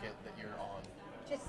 it that you're on. Just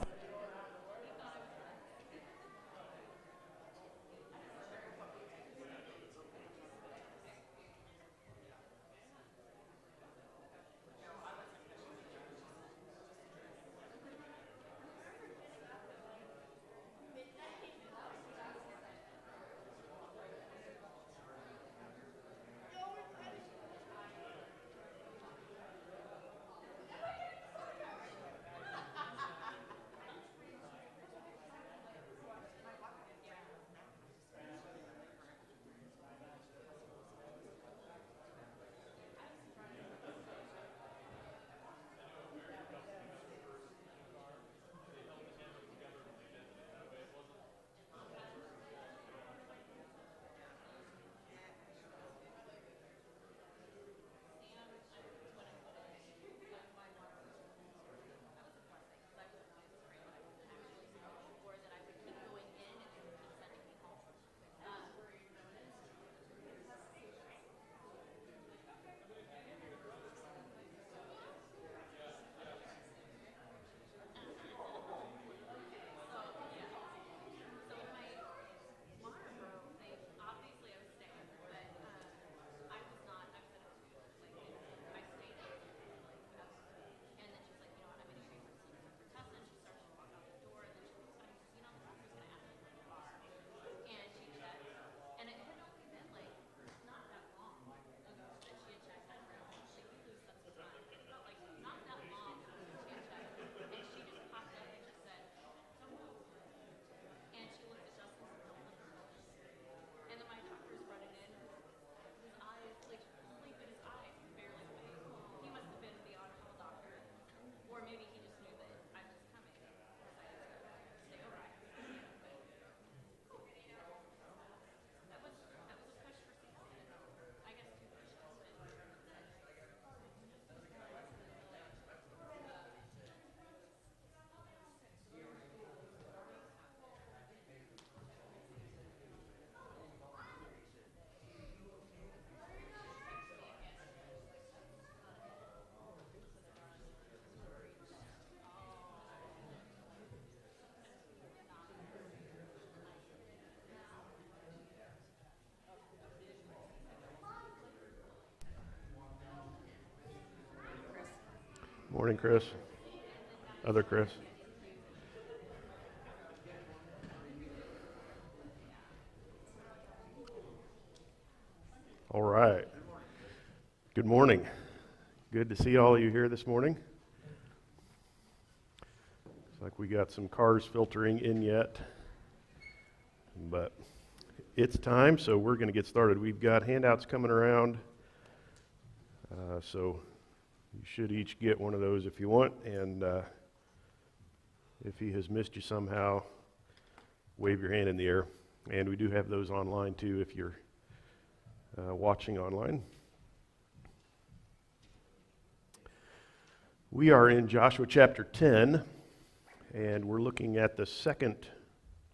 Morning, Kris. Other Kris. All right. Good morning. Good to see all of you here this morning. Looks like we got some cars filtering in yet, but it's time, so we're going to get started. We've got handouts coming around, so you should each get one of those if you want, and if he has missed you somehow, wave your hand in the air. And we do have those online too if you're watching online. We are in Joshua chapter 10, and we're looking at the second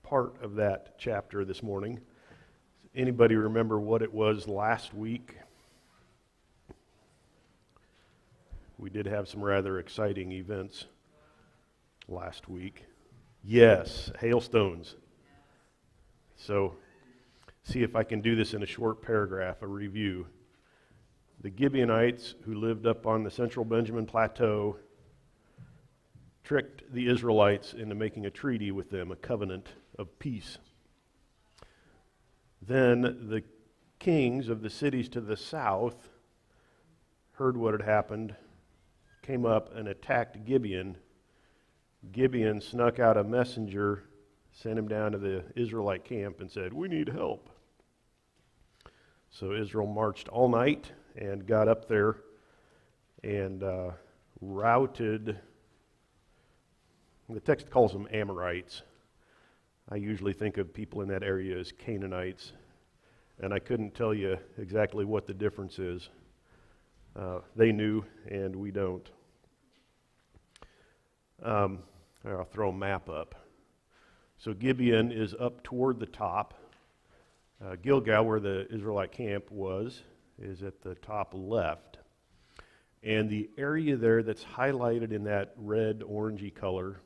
part of that chapter this morning. Anybody remember what it was last week? We did have some rather exciting events last week. Yes, hailstones. So, see if I can do this in a short paragraph, a review. The Gibeonites, who lived up on the central Benjamin Plateau, tricked the Israelites into making a treaty with them, a covenant of peace. Then the kings of the cities to the south heard what had happened, came up and attacked Gibeon. Gibeon snuck out a messenger, sent him down to the Israelite camp and said, "We need help." So Israel marched all night and got up there and routed, the text calls them Amorites. I usually think of people in that area as Canaanites, and I couldn't tell you exactly what the difference is. They knew, and we don't. I'll throw a map up. So Gibeon is up toward the top. Gilgal, where the Israelite camp was, is at the top left. And the area there that's highlighted in that red orangey color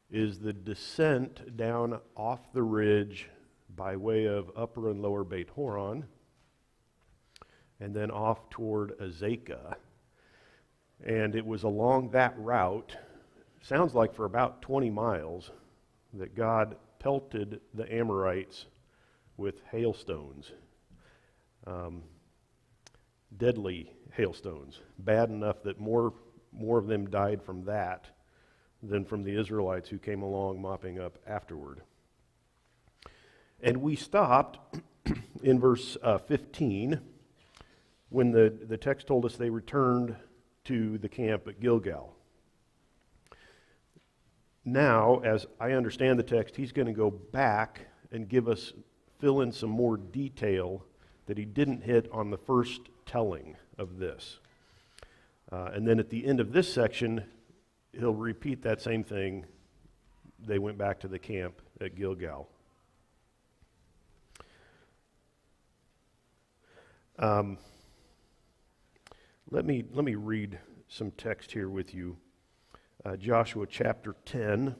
is the descent down off the ridge by way of Upper and Lower Beit Horon, and then off toward Azekah. And it was along that route, sounds like for about 20 miles, that God pelted the Amorites with hailstones. Deadly hailstones, bad enough that more of them died from that than from the Israelites who came along mopping up afterward. And we stopped in verse 15 when the text told us they returned to the camp at Gilgal. Now, as I understand the text, he's going to go back and fill in some more detail that he didn't hit on the first telling of this. And then at the end of this section, he'll repeat that same thing. They went back to the camp at Gilgal. Let me read some text here with you. Joshua chapter 10,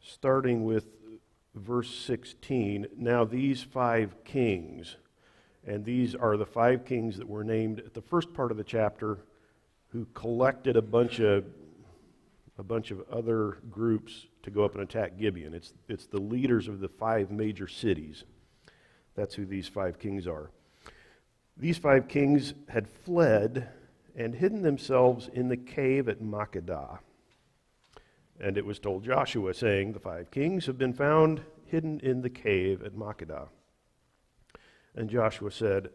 starting with verse 16. Now these 5 kings, and these are the 5 kings that were named at the first part of the chapter, who collected a bunch of other groups to go up and attack Gibeon. It's the leaders of the 5 major cities. That's who these 5 kings are. These 5 kings had fled and hidden themselves in the cave at Makkedah. And it was told Joshua, saying, the 5 kings have been found hidden in the cave at Makkedah. And Joshua said,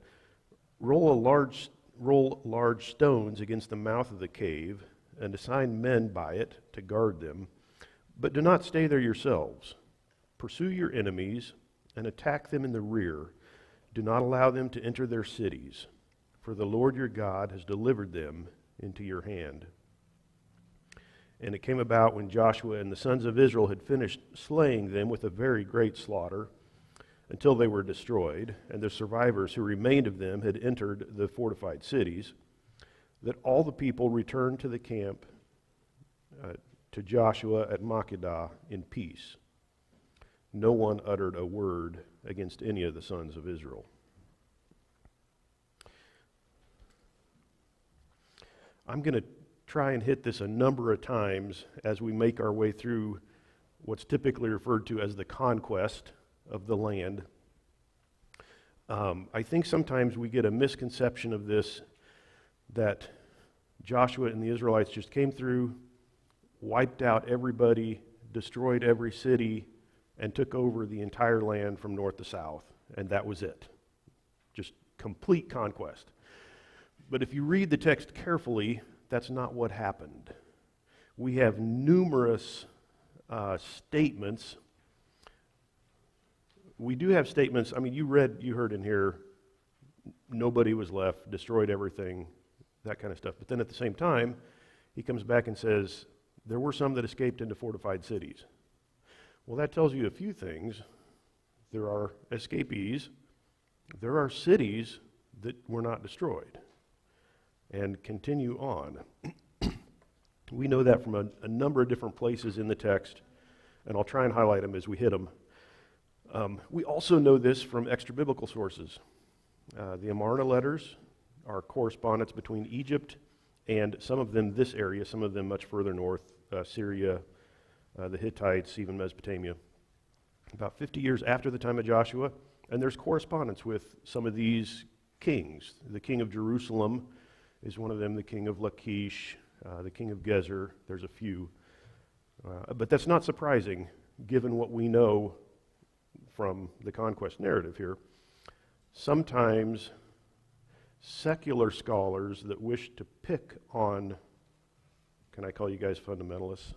roll large stones against the mouth of the cave, and assign men by it to guard them. But do not stay there yourselves. Pursue your enemies, and attack them in the rear. Do not allow them to enter their cities, for the Lord your God has delivered them into your hand. And it came about when Joshua and the sons of Israel had finished slaying them with a very great slaughter, until they were destroyed, and the survivors who remained of them had entered the fortified cities, that all the people returned to the camp to Joshua at Makkedah in peace. No one uttered a word against any of the sons of Israel. I'm going to try and hit this a number of times as we make our way through what's typically referred to as the conquest of the land. I think sometimes we get a misconception of this, that Joshua and the Israelites just came through, wiped out everybody, destroyed every city, and took over the entire land from north to south, and that was it. Just complete conquest. But if you read the text carefully, that's not what happened. We have numerous statements. We do have statements. I mean, you heard in here, nobody was left, destroyed everything, that kind of stuff. But then at the same time, he comes back and says, there were some that escaped into fortified cities. Well, that tells you a few things. There are escapees. There are cities that were not destroyed. And continue on. We know that from a number of different places in the text, and I'll try and highlight them as we hit them. We also know this from extra-biblical sources. The Amarna letters are correspondence between Egypt and some of them this area, some of them much further north, Syria, the Hittites, even Mesopotamia. About 50 years after the time of Joshua, and there's correspondence with some of these kings. The king of Jerusalem is one of them, the king of Lachish, the king of Gezer. There's a few. But that's not surprising, given what we know from the conquest narrative here. Sometimes secular scholars that wish to pick on, can I call you guys fundamentalists?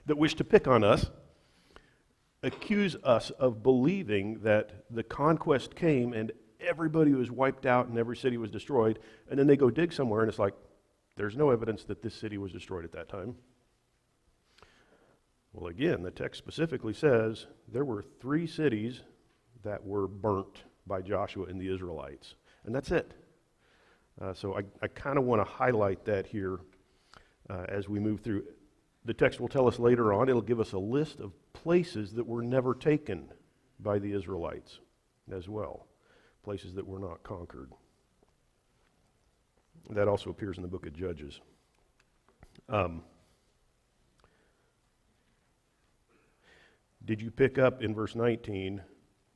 That wish to pick on us, accuse us of believing that the conquest came and everybody was wiped out and every city was destroyed, and then they go dig somewhere and it's like, there's no evidence that this city was destroyed at that time. Well, again, the text specifically says there were 3 cities that were burnt by Joshua and the Israelites. And that's it. So I kind of want to highlight that here as we move through. The text will tell us later on, it'll give us a list of places that were never taken by the Israelites as well, places that were not conquered. That also appears in the book of Judges. Did you pick up in verse 19,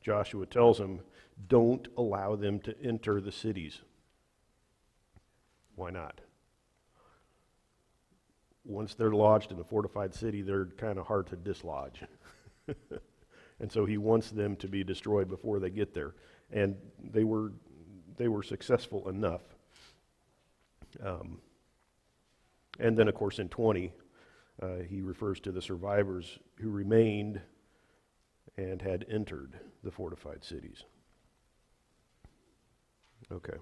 Joshua tells them, don't allow them to enter the cities. Why not? Once they're lodged in a fortified city, they're kind of hard to dislodge. And so he wants them to be destroyed before they get there. And they were successful enough. And then, of course, in 20, he refers to the survivors who remained and had entered the fortified cities. Okay.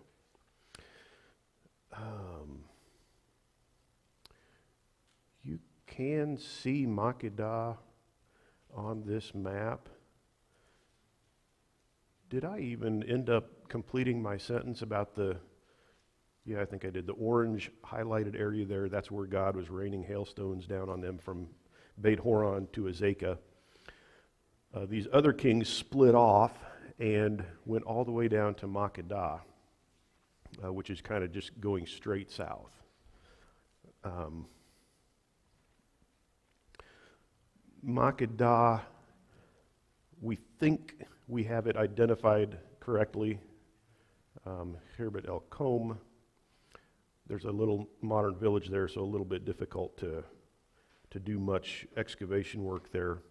You can see Makkedah on this map. Did I even end up completing my sentence about yeah, I think I did. The orange highlighted area there, that's where God was raining hailstones down on them from Beit Horon to Azekah. These other kings split off and went all the way down to Makkedah, which is kind of just going straight south. Makkedah, we think we have it identified correctly. Hirbet El Kom. There's a little modern village there, so a little bit difficult to do much excavation work there.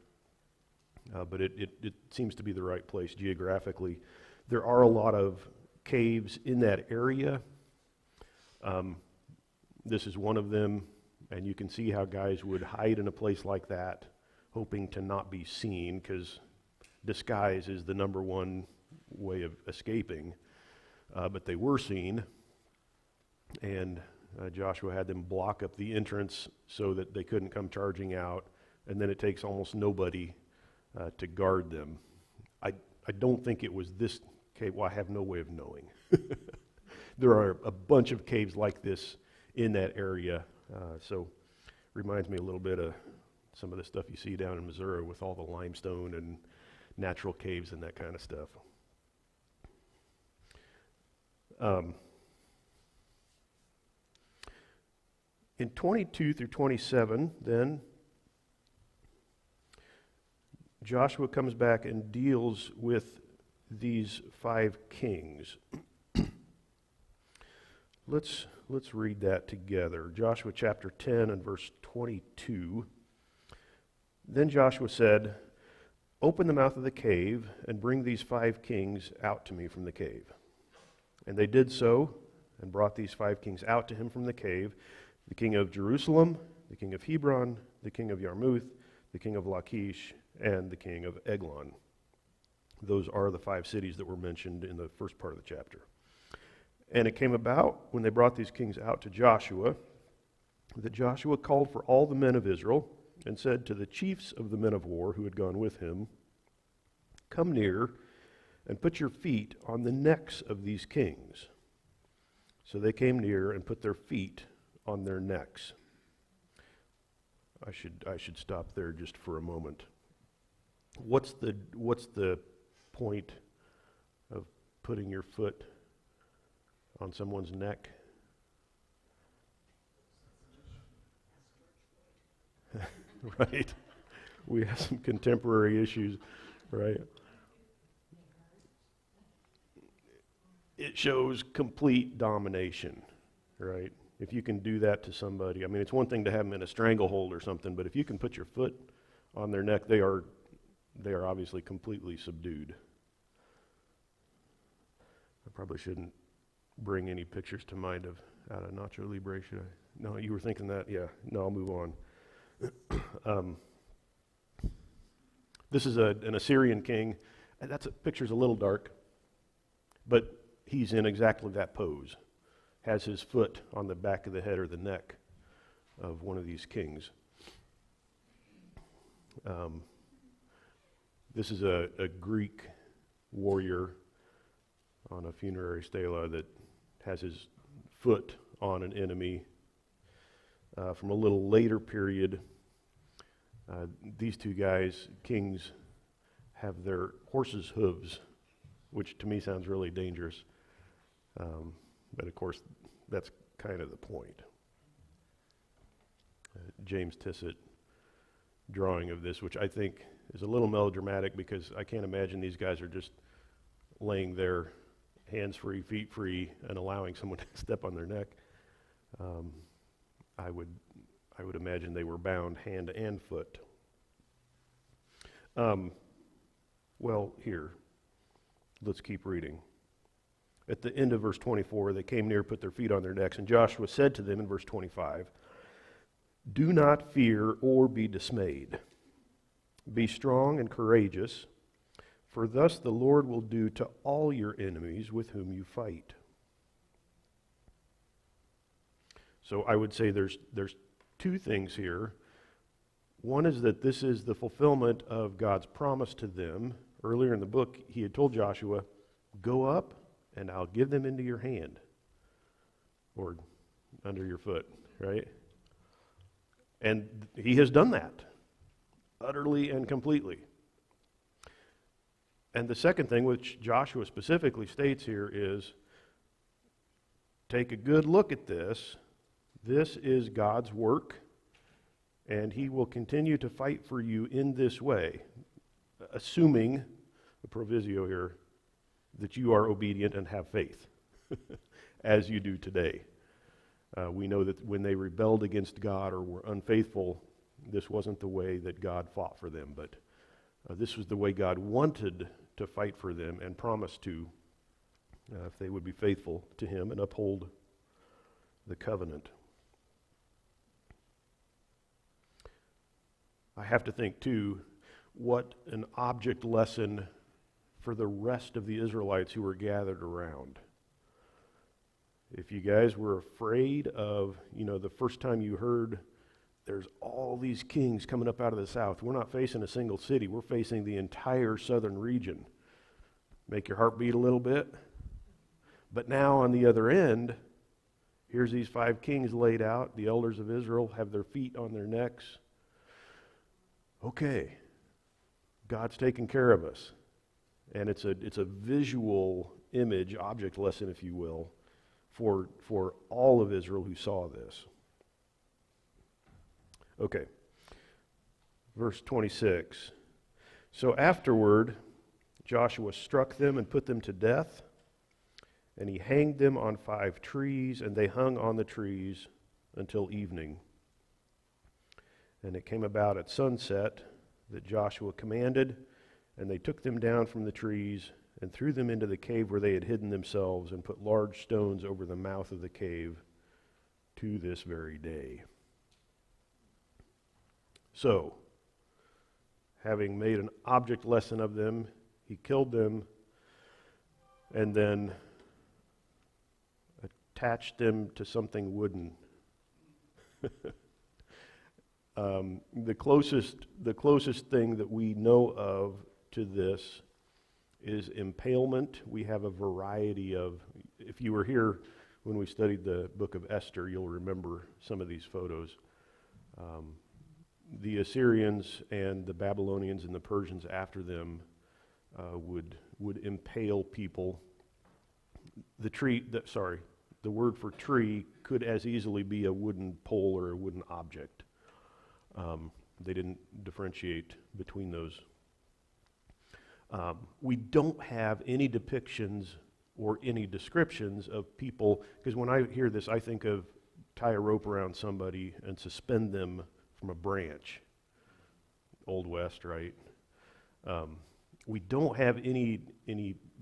But it seems to be the right place geographically. There are a lot of caves in that area. This is one of them, and you can see how guys would hide in a place like that, hoping to not be seen, because disguise is the number one way of escaping. But they were seen, and Joshua had them block up the entrance so that they couldn't come charging out, and then it takes almost nobody to guard them. I don't think it was this cave. Well, I have no way of knowing. There are a bunch of caves like this in that area, so reminds me a little bit of some of the stuff you see down in Missouri with all the limestone and natural caves and that kind of stuff. In 22 through 27, then, Joshua comes back and deals with these 5 kings. Let's read that together. Joshua chapter 10 and verse 22. Then Joshua said, "Open the mouth of the cave and bring these 5 kings out to me from the cave." And they did so and brought these 5 kings out to him from the cave, the king of Jerusalem, the king of Hebron, the king of Yarmouth, the king of Lachish, and the king of Eglon. Those are the 5 cities that were mentioned in the first part of the chapter. And it came about, when they brought these kings out to Joshua, that Joshua called for all the men of Israel and said to the chiefs of the men of war who had gone with him, "Come near and put your feet on the necks of these kings." So they came near and put their feet on their necks. I should stop there just for a moment. What's the point of putting your foot on someone's neck? Right. We have some contemporary issues, right? It shows complete domination, right? If you can do that to somebody, I mean, it's one thing to have them in a stranglehold or something, but if you can put your foot on their neck, they are obviously completely subdued. I probably shouldn't bring any pictures to mind out of Nacho Libre, should I? No, you were thinking that? Yeah. No, I'll move on. This is an Assyrian king. And picture's a little dark, but he's in exactly that pose. Has his foot on the back of the head or the neck of one of these kings. This is a Greek warrior on a funerary stela that has his foot on an enemy. From a little later period, these two guys, kings, have their horses' hooves, which to me sounds really dangerous. But of course, that's kind of the point. James Tissot drawing of this, which I think is a little melodramatic because I can't imagine these guys are just laying there hands free, feet free, and allowing someone to step on their neck. I would imagine they were bound hand and foot. Well, here, let's keep reading. At the end of verse 24, they came near, put their feet on their necks, and Joshua said to them in verse 25, "Do not fear or be dismayed. Be strong and courageous, for thus the Lord will do to all your enemies with whom you fight." So I would say there's two things here. One is that this is the fulfillment of God's promise to them. Earlier in the book, he had told Joshua, "Go up, and I'll give them into your hand," or under your foot, right? And he has done that, utterly and completely. And the second thing, which Joshua specifically states here, is take a good look at this. This is God's work, and he will continue to fight for you in this way, assuming, the proviso here, that you are obedient and have faith, as you do today. We know that when they rebelled against God or were unfaithful, this wasn't the way that God fought for them, but this was the way God wanted to fight for them and promised to, if they would be faithful to him and uphold the covenant. I have to think, too, what an object lesson for the rest of the Israelites who were gathered around. If you guys were afraid of, the first time you heard there's all these kings coming up out of the south, we're not facing a single city, we're facing the entire southern region. Make your heart beat a little bit. But now on the other end, here's these 5 kings laid out. The elders of Israel have their feet on their necks. Okay, God's taking care of us. And it's a visual image, object lesson, if you will, for all of Israel who saw this. Okay, verse 26. So afterward, Joshua struck them and put them to death, and he hanged them on 5 trees, and they hung on the trees until evening. And it came about at sunset that Joshua commanded, and they took them down from the trees and threw them into the cave where they had hidden themselves, and put large stones over the mouth of the cave to this very day. So, having made an object lesson of them, he killed them and then attached them to something wooden. The closest thing that we know of to this is impalement. We have a variety of, if you were here when we studied the book of Esther, you'll remember some of these photos. The Assyrians and the Babylonians and the Persians after them would impale people. The word for tree could as easily be a wooden pole or a wooden object. They didn't differentiate between those. We don't have any depictions or any descriptions of people, because when I hear this, I think of tie a rope around somebody and suspend them from a branch. Old West, right? We don't have any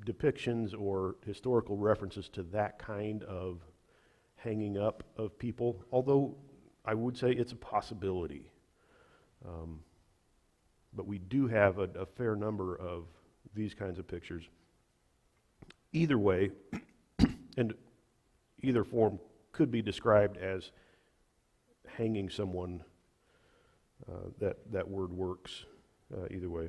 depictions or historical references to that kind of hanging up of people, although I would say it's a possibility. But we do have a fair number of these kinds of pictures. Either way, and either form could be described as hanging someone. That word works either way.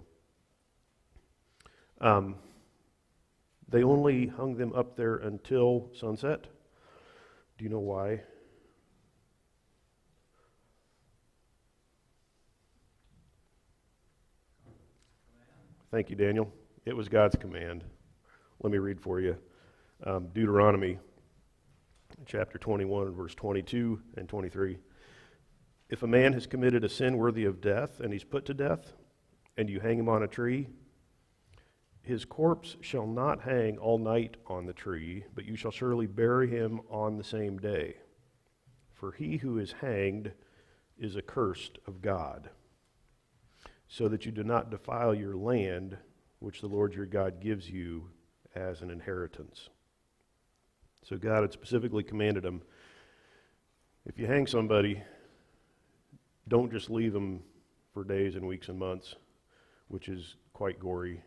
They only hung them up there until sunset. Do you know why? Thank you, Daniel. It was God's command. Let me read for you. Deuteronomy chapter 21, verse 22 and 23. If a man has committed a sin worthy of death, and he's put to death, and you hang him on a tree, his corpse shall not hang all night on the tree, but you shall surely bury him on the same day. For he who is hanged is accursed of God, so that you do not defile your land, which the Lord your God gives you as an inheritance. So God had specifically commanded him, if you hang somebody, don't just leave them for days and weeks and months, which is quite gory.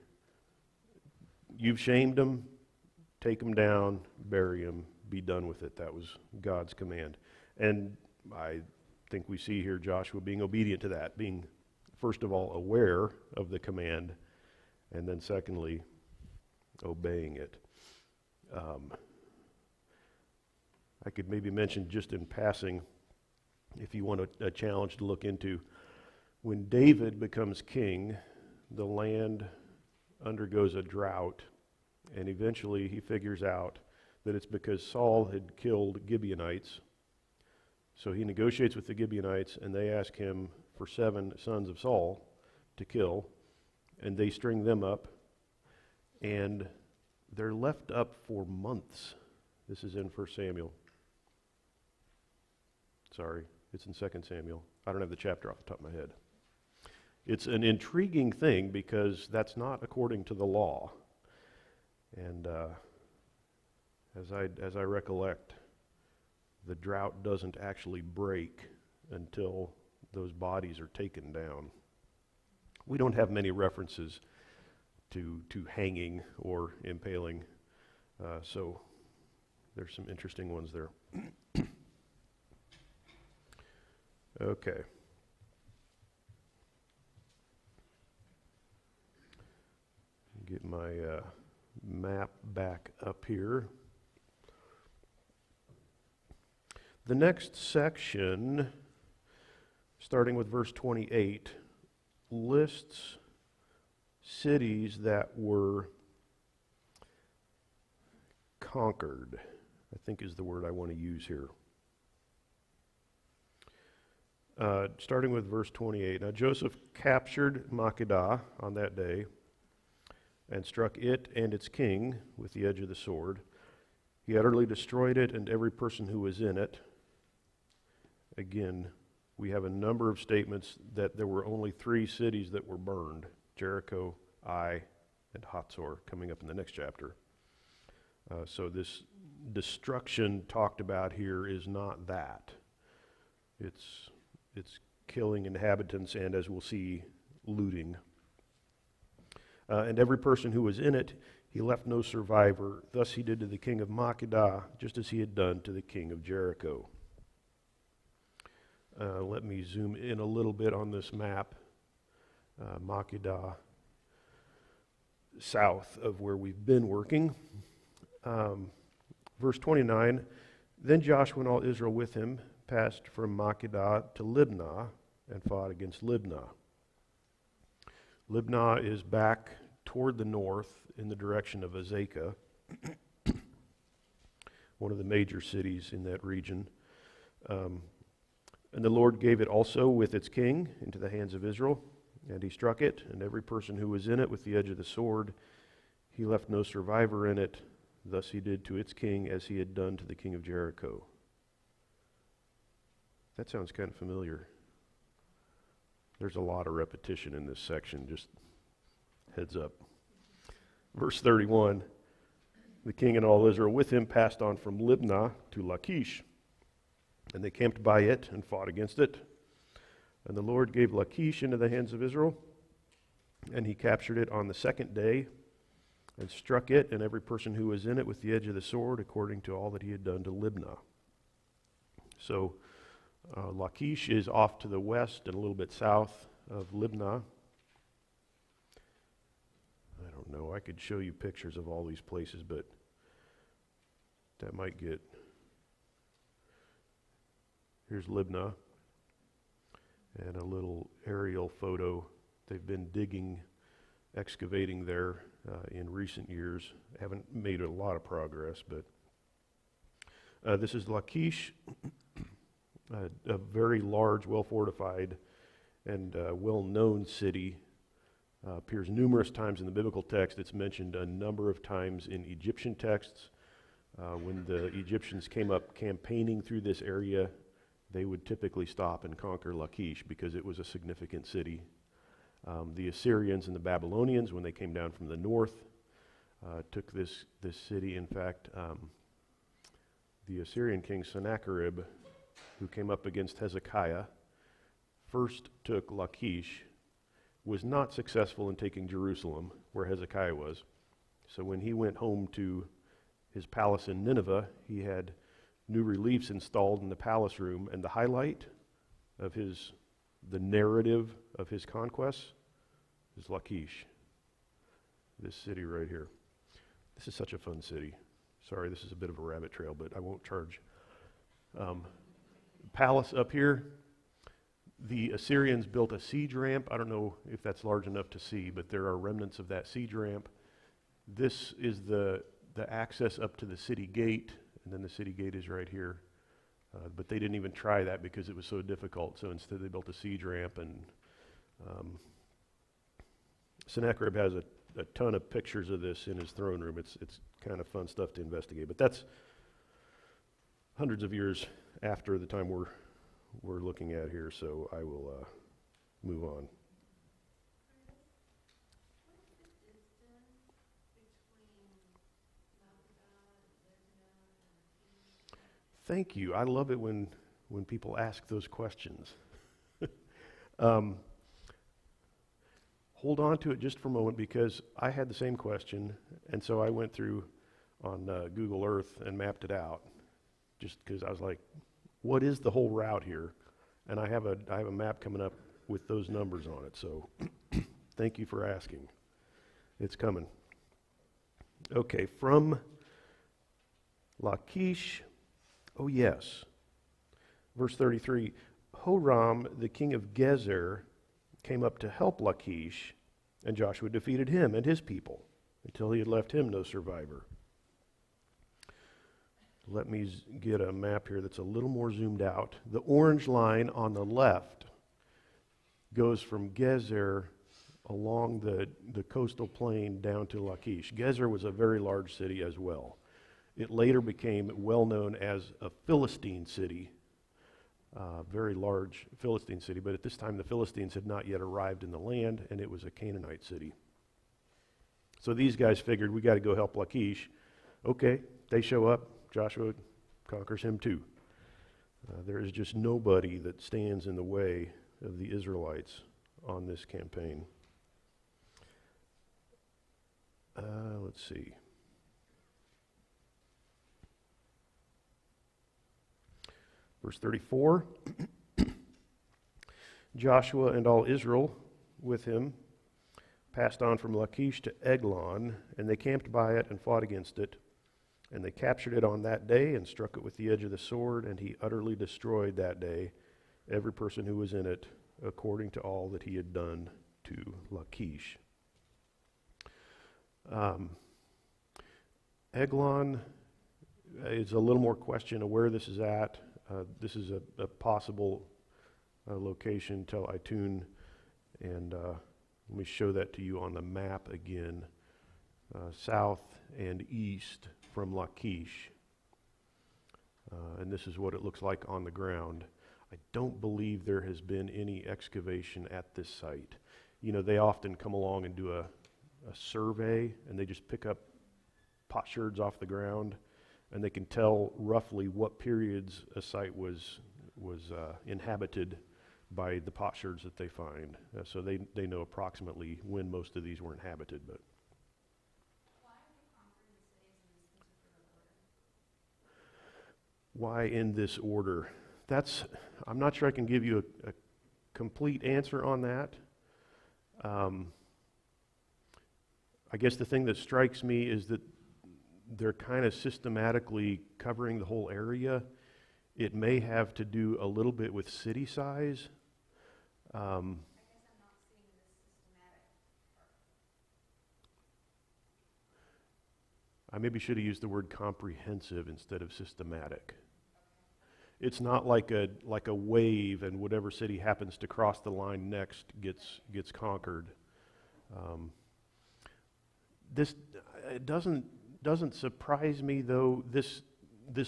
You've shamed them, take them down, bury them, be done with it. That was God's command. And I think we see here Joshua being obedient to that, being, first of all, aware of the command, and then secondly, obeying it. I could maybe mention just in passing, if you want a challenge to look into, when David becomes king, the land undergoes a drought, and eventually he figures out that it's because Saul had killed Gibeonites. So he negotiates with the Gibeonites, and they ask him for 7 sons of Saul to kill, and they string them up, and they're left up for months. This is in 1 Samuel. Sorry, it's in 2 Samuel. I don't have the chapter off the top of my head. It's an intriguing thing because that's not according to the law. And as I recollect, the drought doesn't actually break until those bodies are taken down. We don't have many references to hanging or impaling, so there's some interesting ones there. Okay. Get my map back up here. The next section, starting with verse 28, lists cities that were conquered, I think is the word I want to use here. Starting with verse 28. Now Joseph captured Makkedah on that day and struck it and its king with the edge of the sword. He utterly destroyed it and every person who was in it. Again, we have a number of statements that there were only 3 cities that were burned: Jericho, Ai, and Hatzor, coming up in the next chapter. So this destruction talked about here is not that. It's killing inhabitants and, as we'll see, looting. And every person who was in it, he left no survivor. Thus he did to the king of Makkedah, just as he had done to the king of Jericho. Let me zoom in a little bit on this map. Makkedah, south of where we've been working. Verse 29, then Joshua and all Israel with him passed from Makkedah to Libnah and fought against Libnah. Libnah is back toward the north in the direction of Azekah, one of the major cities in that region. And the Lord gave it also with its king into the hands of Israel, and he struck it, and every person who was in it with the edge of the sword. He left no survivor in it. Thus he did to its king as he had done to the king of Jericho. That sounds kind of familiar. There's a lot of repetition in this section, just heads up. Verse 31, the king and all Israel with him passed on from Libnah to Lachish, and they camped by it and fought against it. And the Lord gave Lachish into the hands of Israel, and he captured it on the 2nd day, and struck it and every person who was in it with the edge of the sword, according to all that he had done to Libnah. So Lachish is off to the west and a little bit south of Libnah. I don't don't know. I could show you pictures of all these places, but that might get... Here's Libnah, and a little aerial photo. They've been digging, excavating there in recent years. Haven't made a lot of progress, but this is Lachish, a very large, well-fortified, and well-known city. Appears numerous times in the biblical text. It's mentioned a number of times in Egyptian texts. When the Egyptians came up campaigning through this area, they would typically stop and conquer Lachish because it was a significant city. The Assyrians and the Babylonians, when they came down from the north, took this city. In fact, the Assyrian king Sennacherib, who came up against Hezekiah, first took Lachish, was not successful in taking Jerusalem, where Hezekiah was. So when he went home to his palace in Nineveh, he had new reliefs installed in the palace room, and the highlight of the narrative of his conquests is Lachish, this city right here. This is such a fun city. Sorry, this is a bit of a rabbit trail, but I won't charge. Palace up here. The Assyrians built a siege ramp. I don't know if that's large enough to see, but there are remnants of that siege ramp. This is the access up to the city gate, and then the city gate is right here. But they didn't even try that because it was so difficult. So instead they built a siege ramp, and Sennacherib has a ton of pictures of this in his throne room. It's kind of fun stuff to investigate. But that's hundreds of years after the time we're looking at here, so I will move on. Thank you. I love it when people ask those questions. Hold on to it just for a moment, because I had the same question, and so I went through on Google Earth and mapped it out, just because I was like, what is the whole route here? And I have a map coming up with those numbers on it, so thank you for asking. It's coming. Okay, from Lachish, oh yes, verse 33, Horam, the king of Gezer, came up to help Lachish, and Joshua defeated him and his people until he had left him no survivor. Let me get a map here that's a little more zoomed out. The orange line on the left goes from Gezer along the coastal plain down to Lachish. Gezer was a very large city as well. It later became well known as a Philistine city, very large Philistine city, but at this time the Philistines had not yet arrived in the land, and it was a Canaanite city. So these guys figured, we got to go help Lachish. Okay, they show up. Joshua conquers him too. There is just nobody that stands in the way of the Israelites on this campaign. Let's see. Verse 34, Joshua and all Israel with him passed on from Lachish to Eglon, and they camped by it and fought against it. And they captured it on that day and struck it with the edge of the sword, and he utterly destroyed that day every person who was in it, according to all that he had done to Lachish. Eglon is a little more question of where this is at. This is a possible location, Tel Aitun, and let me show that to you on the map again. South and east from Lachish. And this is what it looks like on the ground. I don't believe there has been any excavation at this site. You know, they often come along and do a survey, and they just pick up potsherds off the ground, and they can tell roughly what periods a site was inhabited by the potsherds that they find. So they know approximately when most of these were inhabited. But why in this order? I'm not sure I can give you a complete answer on that. I guess the thing that strikes me is that they're kind of systematically covering the whole area. It may have to do a little bit with city size. I maybe should have used the word comprehensive instead of systematic. It's not like a wave, and whatever city happens to cross the line next gets conquered. This it doesn't surprise me, though. This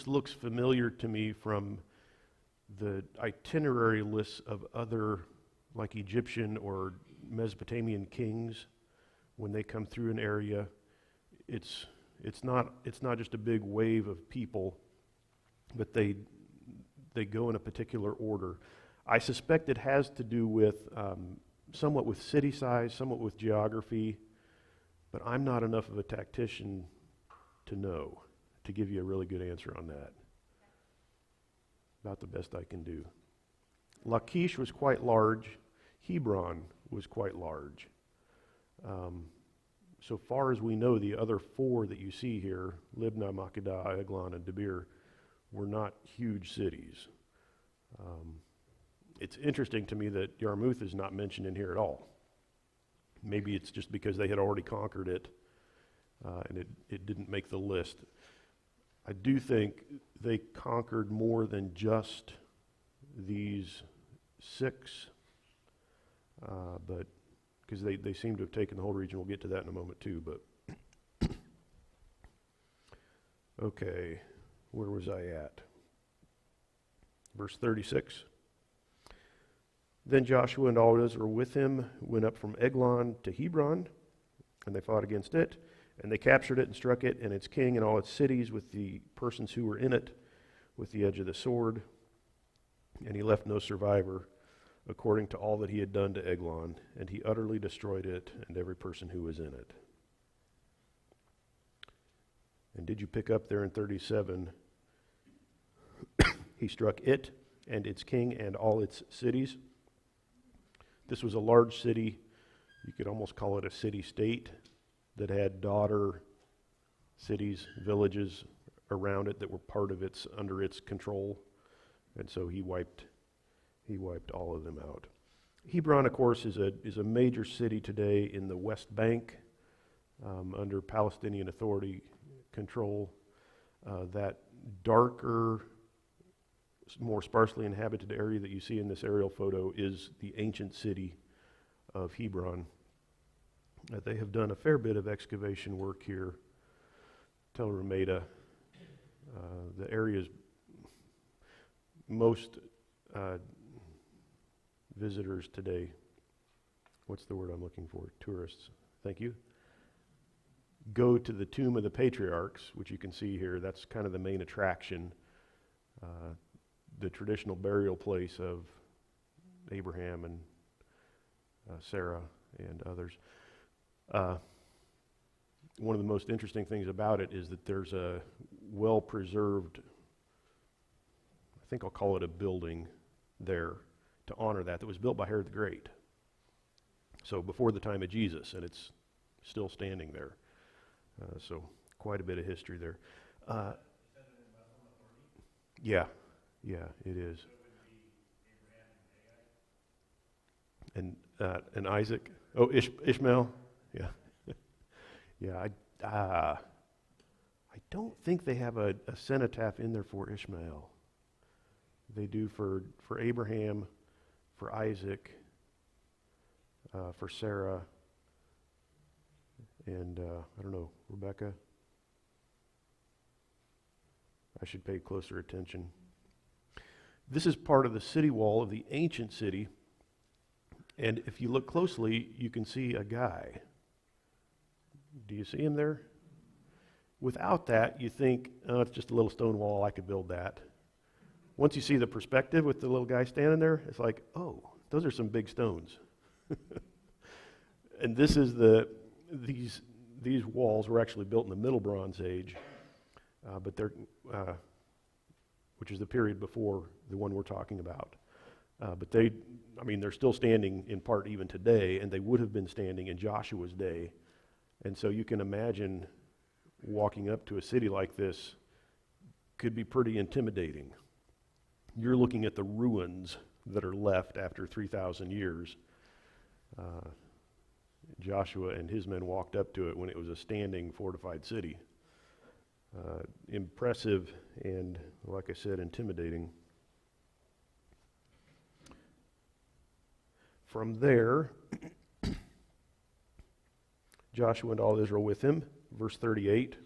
looks familiar to me from the itinerary lists of other, like Egyptian or Mesopotamian kings. When they come through an area, it's not just a big wave of people, but they go in a particular order. I suspect it has to do with somewhat with city size, somewhat with geography, but I'm not enough of a tactician to know, to give you a really good answer on that. About the best I can do. Lachish was quite large. Hebron was quite large. So far as we know, the other four that you see here, Libnah, Makkedah, Eglon, and Debir, were not huge cities. It's interesting to me that Yarmouth is not mentioned in here at all. Maybe it's just because they had already conquered it, and it didn't make the list. I do think they conquered more than just these 6, but because they seem to have taken the whole region. We'll get to that in a moment too, but okay, where was I at? Verse 36. Then Joshua and all those who were with him went up from Eglon to Hebron, and they fought against it, and they captured it and struck it and its king and all its cities with the persons who were in it with the edge of the sword, and he left no survivor, according to all that he had done to Eglon, and he utterly destroyed it and every person who was in it. And did you pick up there in 37? He struck it and its king and all its cities. This was a large city. You could almost call it a city-state that had daughter cities, villages around it that were part of under its control. And so he wiped all of them out. Hebron, of course, is a major city today in the West Bank, under Palestinian Authority control. That darker, more sparsely inhabited area that you see in this aerial photo is the ancient city of Hebron. They have done a fair bit of excavation work here. Tel Rumeda, the area's most visitors today, what's the word I'm looking for? Tourists, thank you, go to the tomb of the patriarchs, which you can see here. That's kind of the main attraction, the traditional burial place of Abraham and Sarah and others. One of the most interesting things about it is that there's a well-preserved, I think I'll call it a building there to honor that was built by Herod the Great. So before the time of Jesus, and it's still standing there. So quite a bit of history there. Yeah, it is. And Isaac. Oh, Ishmael. Yeah, yeah. I don't think they have a cenotaph in there for Ishmael. They do for Abraham, for Isaac, for Sarah, and I don't know, Rebecca. I should pay closer attention. This is part of the city wall of the ancient city, and if you look closely, you can see a guy. Do you see him there? Without that, you think, oh, it's just a little stone wall, I could build that. Once you see the perspective with the little guy standing there, it's like, oh, those are some big stones. And this is these walls were actually built in the Middle Bronze Age, but they're which is the period before the one we're talking about. But they're still standing in part even today, and they would have been standing in Joshua's day And so you can imagine walking up to a city like this could be pretty intimidating. You're looking at the ruins that are left after 3,000 years. Joshua and his men walked up to it when it was a standing, fortified city. Impressive and, like I said, intimidating. From there, Joshua and all Israel with him, verse 38,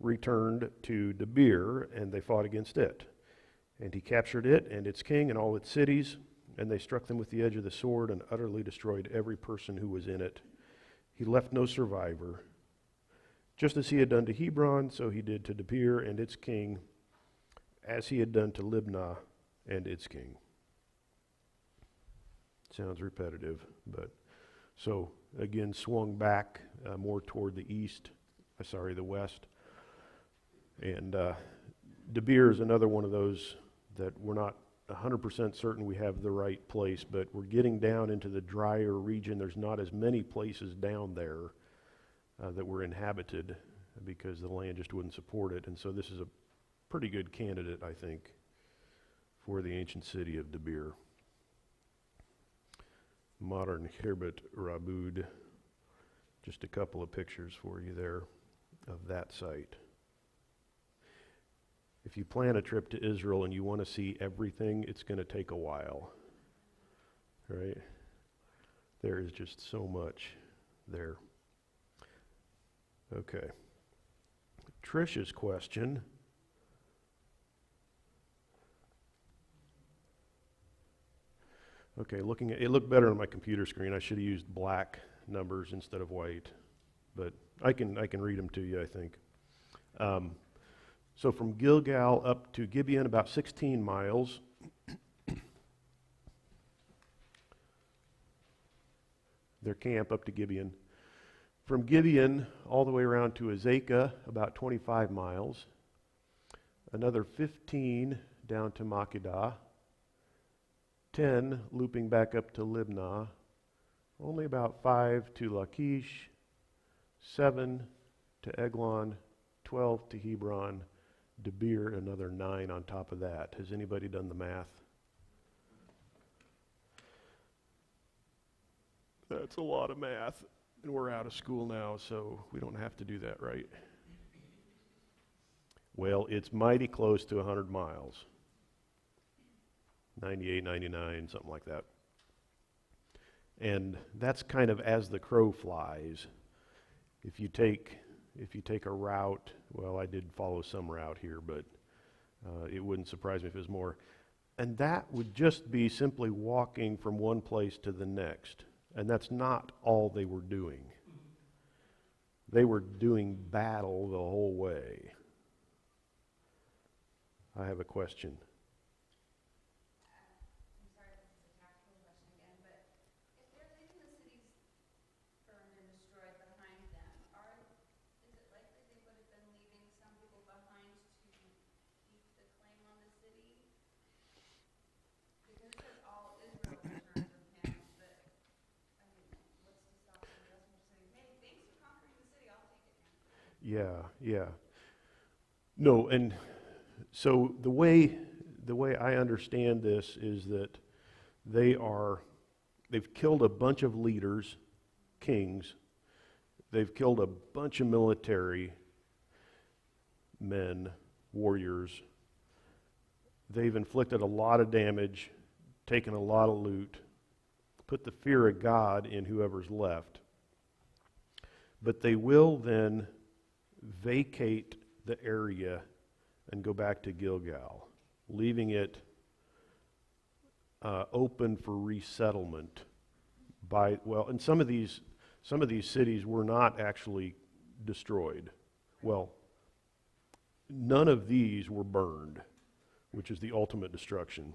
returned to Debir, and they fought against it. And he captured it and its king and all its cities, and they struck them with the edge of the sword and utterly destroyed every person who was in it. He left no survivor. Just as he had done to Hebron, so he did to Debir and its king, as he had done to Libnah and its king. Sounds repetitive, but so again swung back more toward the west. And Debir is another one of those that we're not 100% certain we have the right place, but we're getting down into the drier region. There's not as many places down there that were inhabited because the land just wouldn't support it. And so this is a pretty good candidate, I think, for the ancient city of Debir. Modern Khirbet Rabud. Just a couple of pictures for you there of that site. If you plan a trip to Israel and you want to see everything, it's going to take a while, right? There is just so much there. Okay. Trish's question. Okay, looking at it, looked better on my computer screen. I should have used black numbers instead of white, but I can read them to you, I think. So from Gilgal up to Gibeon, about 16 miles. Their camp up to Gibeon. From Gibeon all the way around to Azekah, about 25 miles. Another 15 down to Makkedah. 10 looping back up to Libnah. Only about 5 to Lachish. 7 to Eglon. 12 to Hebron. Debir, another 9 on top of that. Has anybody done the math? That's a lot of math. And we're out of school now, so we don't have to do that, right? Well, it's mighty close to 100 miles. 98, 99, something like that. And that's kind of as the crow flies. If you take a route, well, I did follow some route here, but it wouldn't surprise me if it was more. And that would just be simply walking from one place to the next. And that's not all they were doing. They were doing battle the whole way. I have a question. I'm sorry if this is a tactical question again, but if they're leaving the cities burned and destroyed behind them, is it likely they would have been leaving some people behind to keep the claim on the city? Because it says all Israel returned from him, but I mean, what's to stop the rest from saying, hey, thanks for conquering the city, I'll take it now. Yeah. No, and so the way I understand this is that they've killed a bunch of leaders, kings. They've killed a bunch of military men, warriors. They've inflicted a lot of damage, taken a lot of loot, put the fear of God in whoever's left. But they will then vacate the area and go back to Gilgal, leaving it open for resettlement. And some of these cities were not actually destroyed. Well, none of these were burned, which is the ultimate destruction.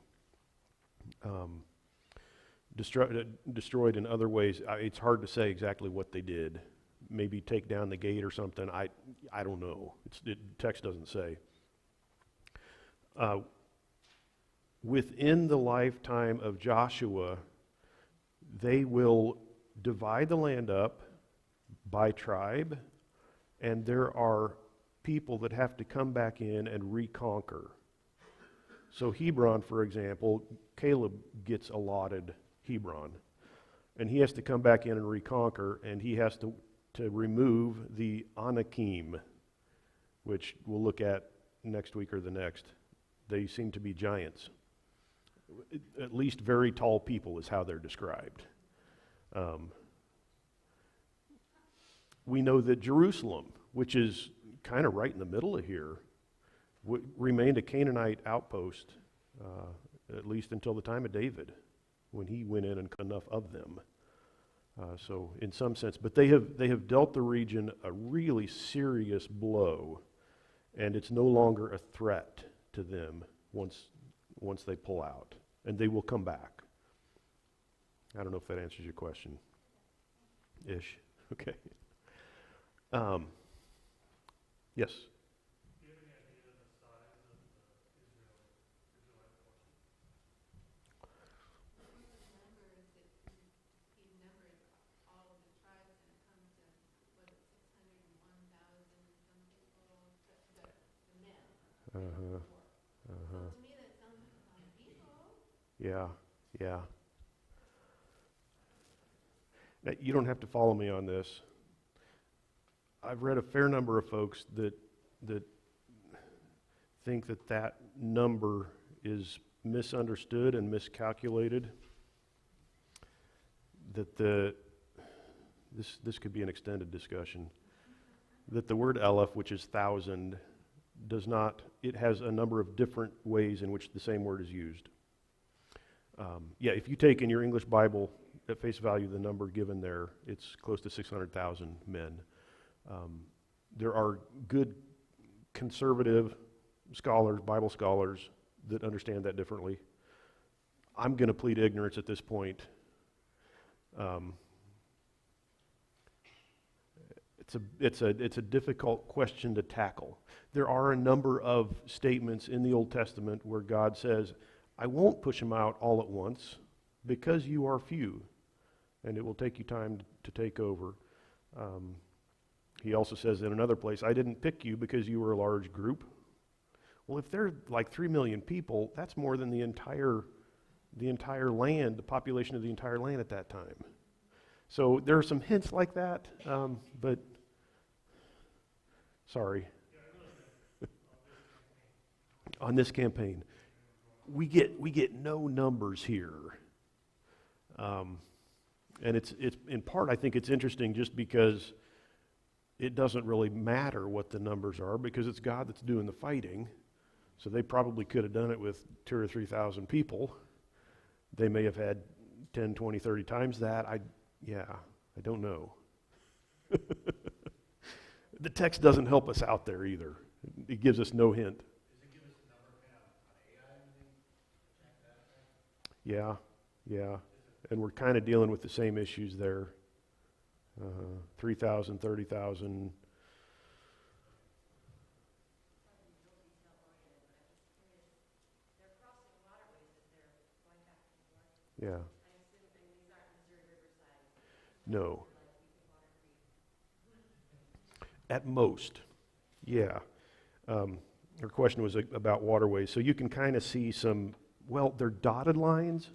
Destroyed in other ways. It's hard to say exactly what they did. Maybe take down the gate or something. I don't know. Text doesn't say. Within the lifetime of Joshua, they will divide the land up, by tribe, and there are people that have to come back in and reconquer. So Hebron, for example, Caleb gets allotted Hebron, and he has to come back in and reconquer, and he has to remove the Anakim, which we'll look at next week or the next. They seem to be giants. At least very tall people is how they're described. We know that Jerusalem, which is kind of right in the middle of here, remained a Canaanite outpost, at least until the time of David, when he went in and cut enough of them. So in some sense, but they have dealt the region a really serious blow, and it's no longer a threat to them once they pull out, and they will come back. I don't know if that answers your question. Ish. Okay. Yes. Do you have any idea of the size of the Israelite forces? He numbered all of the tribes, and it comes to, was it 601,000 some people, the men. Uh-huh. So to me, that sounds like a lot of people. Yeah. Yeah. Now, you don't have to follow me on this. I've read a fair number of folks that think that number is misunderstood and miscalculated. That this could be an extended discussion. That the word Aleph, which is thousand, does not. It has a number of different ways in which the same word is used. If you take in your English Bible at face value the number given there, it's close to 600,000 men. There are good conservative scholars, Bible scholars, that understand that differently. I'm going to plead ignorance at this point. It's a difficult question to tackle. There are a number of statements in the Old Testament where God says, I won't push them out all at once because you are few, and it will take you time to take over. He also says in another place, I didn't pick you because you were a large group. Well, if they're like 3 million people, that's more than the entire land, the population of the entire land at that time. So there are some hints like that, but sorry. On this campaign, we get no numbers here, and it's in part I think it's interesting just because it doesn't really matter what the numbers are because it's God that's doing the fighting. So they probably could have done it with 2,000 or 3,000 people. They may have had 10, 20, 30 times that. I don't know. The text doesn't help us out there either. It gives us no hint. Does it give us a number kind of on AI when they attack that thing? Yeah. And we're kind of dealing with the same issues there. 3,000, 30,000. Yeah. No. At most. Yeah. Her question was about waterways. So you can kind of see some, they're dotted lines.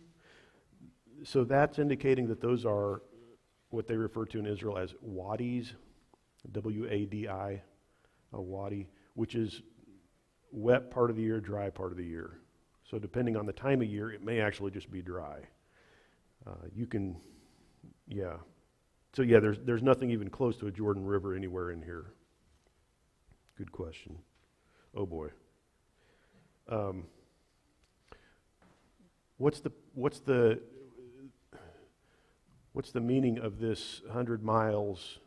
So that's indicating that those are what they refer to in Israel as wadis, W-A-D-I, a wadi, which is wet part of the year, dry part of the year. So depending on the time of year, it may actually just be dry. So there's nothing even close to a Jordan River anywhere in here. Good question. Oh boy. What's the meaning of this 100 miles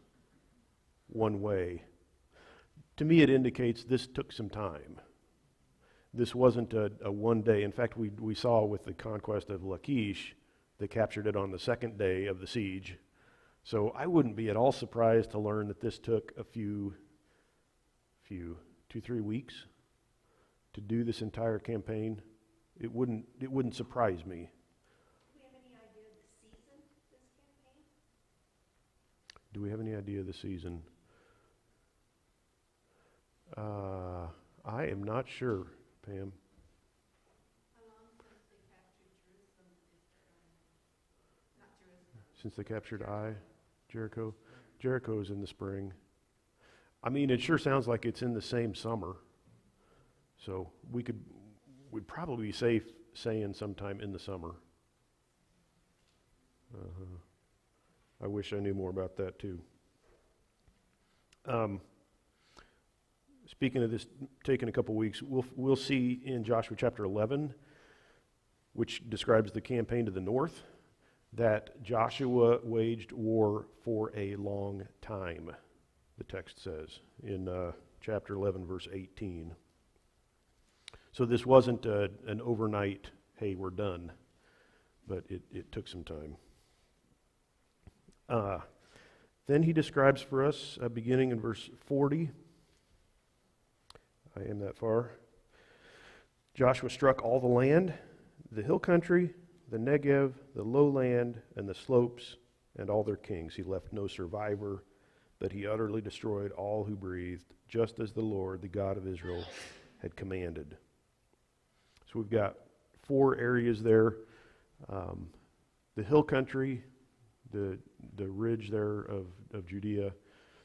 one way? To me, it indicates this took some time. This wasn't a one day. In fact, we saw with the conquest of Lachish, they captured it on the second day of the siege. So I wouldn't be at all surprised to learn that this took a few 2-3 weeks to do this entire campaign. It wouldn't surprise me. Do we have any idea of the season this campaign? Do we have any idea of the season? I am not sure, Pam. Since they captured Jericho. Jericho's in the spring. I mean, it sure sounds like it's in the same summer. So we'd probably be safe saying sometime in the summer. I wish I knew more about that too. Speaking of this taking a couple weeks, we'll see in Joshua chapter 11, which describes the campaign to the north, that Joshua waged war for a long time, the text says, in chapter 11, verse 18. So this wasn't an overnight, hey, we're done, but it took some time. Then he describes for us, beginning in verse 40, I am that far. Joshua struck all the land, the hill country, the Negev, the lowland, and the slopes, and all their kings. He left no survivor, but he utterly destroyed all who breathed, just as the Lord, the God of Israel, had commanded. So we've got 4 areas there. The hill country, the ridge there of Judea,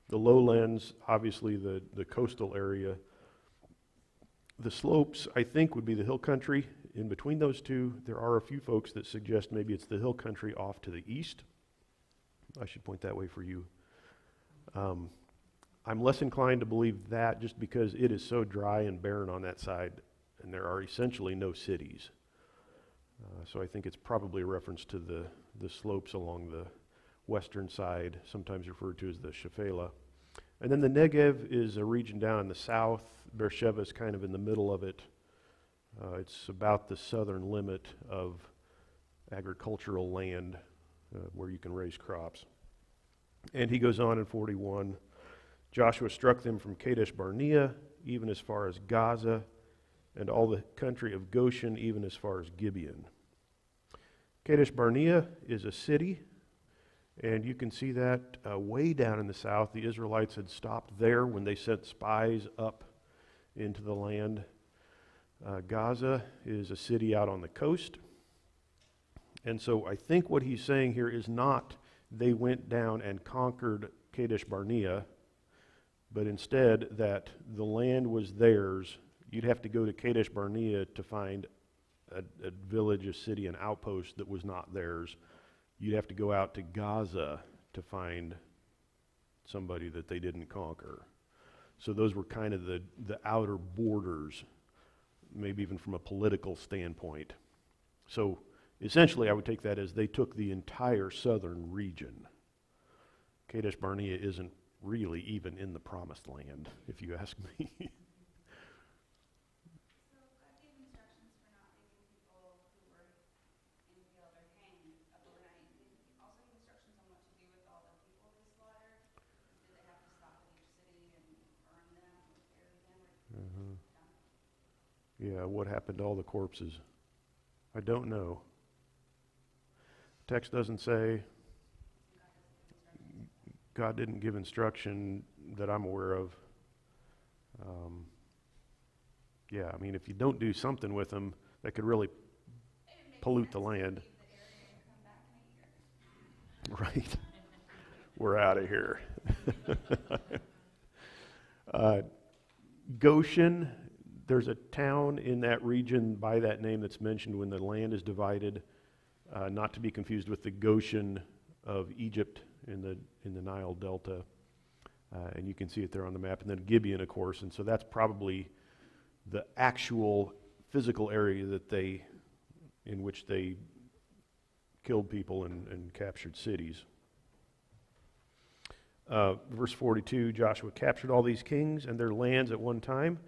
the lowlands, obviously the coastal area. The slopes, I think, would be the hill country. In between those two, there are a few folks that suggest maybe it's the hill country off to the east. I should point that way for you. I'm less inclined to believe that just because it is so dry and barren on that side, and there are essentially no cities. So I think it's probably a reference to the slopes along the western side, sometimes referred to as the Shephelah. And then the Negev is a region down in the south. Beersheba is kind of in the middle of it. It's about the southern limit of agricultural land where you can raise crops. And he goes on in 41, Joshua struck them from Kadesh Barnea, even as far as Gaza, and all the country of Goshen, even as far as Gibeon. Kadesh Barnea is a city, and you can see that way down in the south. The Israelites had stopped there when they sent spies up into the land. Gaza is a city out on the coast. And so I think what he's saying here is not they went down and conquered Kadesh Barnea, but instead that the land was theirs. You'd have to go to Kadesh Barnea to find a village, a city, an outpost that was not theirs. You'd have to go out to Gaza to find somebody that they didn't conquer. So those were kind of the outer borders, maybe even from a political standpoint. So essentially I would take that as they took the entire southern region. Kadesh Barnea isn't really even in the promised land, if you ask me. Yeah, what happened to all the corpses? I don't know. Text doesn't say. God didn't give instruction that I'm aware of. Yeah, I mean, if you don't do something with them, that could really pollute the land. Right. We're out of here. Goshen, there's a town in that region by that name that's mentioned when the land is divided, not to be confused with the Goshen of Egypt in the Nile Delta. And you can see it there on the map. And then Gibeon, of course. And so that's probably the actual physical area in which they killed people and captured cities. Verse 42, Joshua captured all these kings and their lands at one time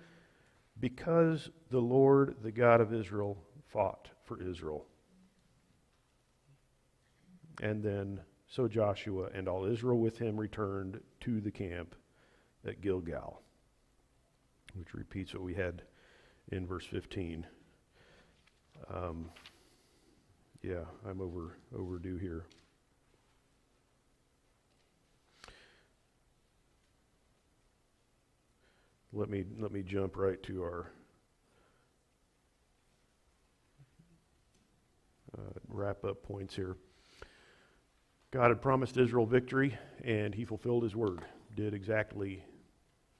because the Lord, the God of Israel, fought for Israel. And then, so Joshua and all Israel with him returned to the camp at Gilgal, which repeats what we had in verse 15. Yeah, I'm overdue here. let me jump right to our wrap-up points here. God had promised Israel victory, and he fulfilled his word, did exactly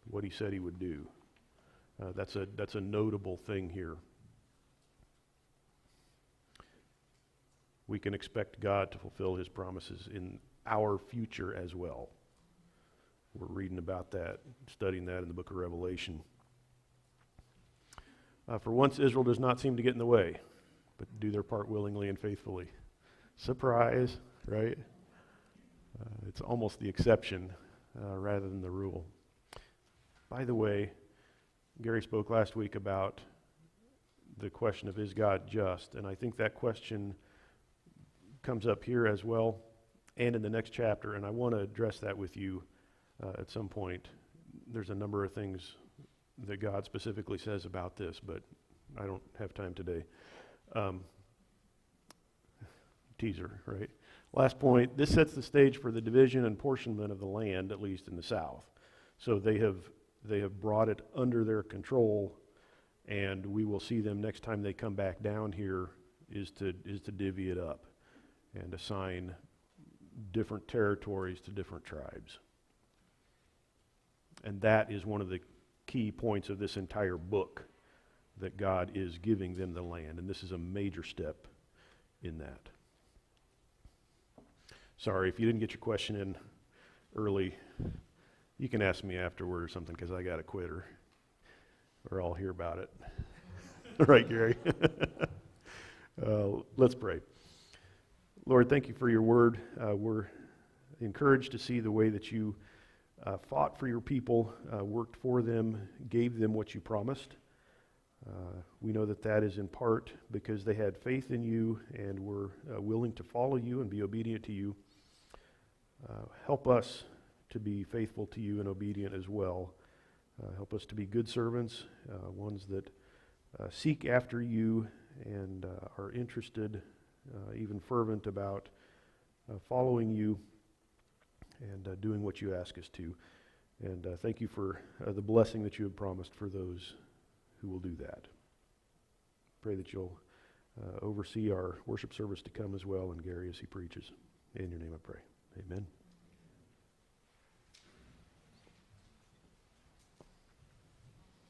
what he said he would do. That's a notable thing here. We can expect God to fulfill his promises in our future as well. We're reading about that, studying that in the book of Revelation. For once, Israel does not seem to get in the way, but do their part willingly and faithfully. Surprise, right? It's almost the exception rather than the rule. By the way, Gary spoke last week about the question of, is God just? And I think that question comes up here as well and in the next chapter, and I want to address that with you at some point. There's a number of things that God specifically says about this, but I don't have time today. Teaser, right? Last point, this sets the stage for the division and portionment of the land, at least in the south. So they have brought it under their control, and we will see them next time they come back down here is to divvy it up and assign different territories to different tribes. And that is one of the key points of this entire book, that God is giving them the land, and this is a major step in that. Sorry, if you didn't get your question in early, you can ask me afterward or something, because I got a quitter, or I'll hear about it. Right, Gary? Let's pray. Lord, thank you for your word. We're encouraged to see the way that you fought for your people, worked for them, gave them what you promised. We know that that is in part because they had faith in you and were willing to follow you and be obedient to you. Help us to be faithful to you and obedient as well. Help us to be good servants, ones that seek after you and are interested, even fervent about following you and doing what you ask us to. And thank you for the blessing that you have promised for those who will do that. Pray that you'll oversee our worship service to come as well, and Gary as he preaches. In your name I pray. Amen.